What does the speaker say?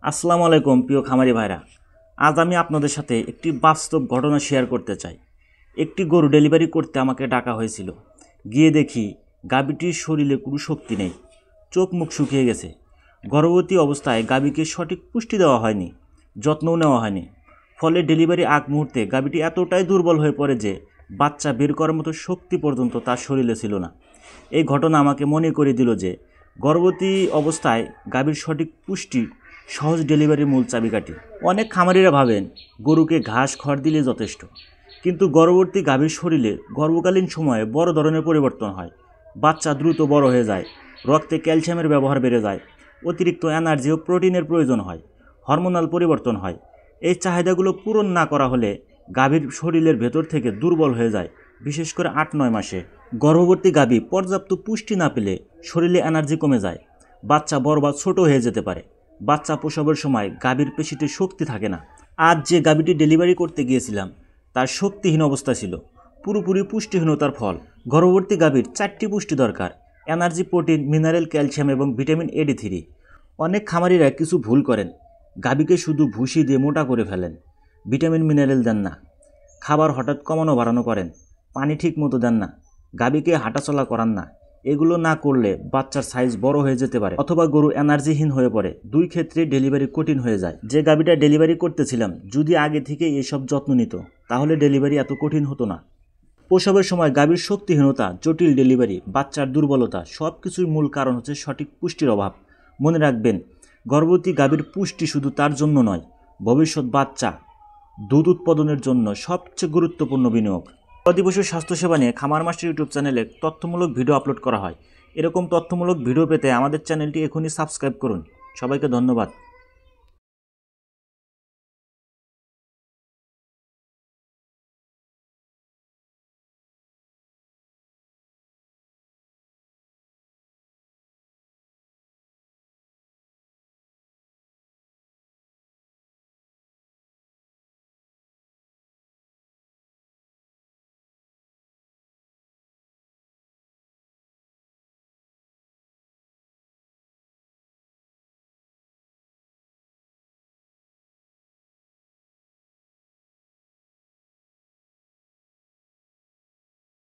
আসসালামু আলাইকুম প্রিয় খামারি ভাইরা। আজ আমি আপনাদের সাথে একটি বাস্তব ঘটনা শেয়ার করতে চাই। একটি গরু ডেলিভারি করতে আমাকে ডাকা হয়েছিল। গিয়ে দেখি গাভীটির শরীরে কোনো শক্তি নেই, চোখ মুখ শুকিয়ে গেছে। গর্ভবতী অবস্থায় গাভীকে সঠিক পুষ্টি দেওয়া হয়নি, যত্নও নেওয়া হয়নি। ফলে ডেলিভারি আগ মুহূর্তে গাভীটি এতটাই দুর্বল হয়ে পড়ে যে বাচ্চা বের করার মতো শক্তি পর্যন্ত তার শরীরে ছিল না। এই ঘটনা আমাকে মনে করে দিল যে গর্ভবতী অবস্থায় গাভীর সঠিক পুষ্টি সহজ ডেলিভারির মূল চাবিকাঠি। অনেক খামারিরা ভাবেন গরুকে ঘাস খড় দিলে যথেষ্ট, কিন্তু গর্ভবতী গাভীর শরীরে গর্ভকালীন সময়ে বড় ধরনের পরিবর্তন হয়। বাচ্চা দ্রুত বড় হয়ে যায়, রক্তে ক্যালসিয়ামের ব্যবহার বেড়ে যায়, অতিরিক্ত এনার্জি ও প্রোটিনের প্রয়োজন হয়, হরমোনাল পরিবর্তন হয়। এই চাহিদাগুলো পূরণ না করা হলে গাভীর শরীরের ভেতর থেকে দুর্বল হয়ে যায়, বিশেষ করে ৮-৯ মাসে। গর্ভবতী গাভী পর্যাপ্ত পুষ্টি না পেলে শরীরে এনার্জি কমে যায়, বাচ্চা বড় বা ছোট হয়ে যেতে পারে। বাচ্চা প্রসবের সময় গাভীর পেশিতে শক্তি থাকে না। আজ যে গাভীটি ডেলিভারি করতে গিয়েছিলাম তার শক্তিহীন অবস্থা ছিল, পুরোপুরি পুষ্টিহীনতার ফল। গর্ভবতী গাভীর 4টি পুষ্টি দরকার: এনার্জি, প্রোটিন, মিনারেল, ক্যালসিয়াম এবং ভিটামিন A-D3। অনেক খামারিরা কিছু ভুল করেন, গাভীকে শুধু ভুসি দিয়ে মোটা করে ফেলেন, ভিটামিন মিনারেল দেন না, খাবার হঠাৎ কমানো বাড়ানো করেন, পানি ঠিক মতো দেন না, গাভীকে হাঁটাচলা করান না। এগুলো না করলে বাচ্চার সাইজ বড় হয়ে যেতে পারে অথবা গরু এনার্জিহীন হয়ে পড়ে। দুই ক্ষেত্রে ডেলিভারি কঠিন হয়ে যায়। যে গাভীটা ডেলিভারি করতেছিলাম যদি আগে থেকে এসব যত্ন নিত তাহলে ডেলিভারি এত কঠিন হতো না। প্রসবের সময় গাভীর শক্তিহীনতা, জটিল ডেলিভারি, বাচ্চার দুর্বলতা সব কিছুর মূল কারণ হচ্ছে সঠিক পুষ্টির অভাব। মনে রাখবেন, গর্ভবতী গাভীর পুষ্টি শুধু তার জন্য নয়, ভবিষ্যৎ বাচ্চা দুধ উৎপাদনের জন্য সবচেয়ে গুরুত্বপূর্ণ বিনিয়োগ। পশুর স্বাস্থ্যসেবা নিয়ে খামার মাস্টার ইউটিউব চ্যানেলে তথ্যমূলক ভিডিও আপলোড করা হয়। এরকম তথ্যমূলক ভিডিও পেতে আমাদের চ্যানেলটি এখনই সাবস্ক্রাইব করুন। সবাইকে ধন্যবাদ।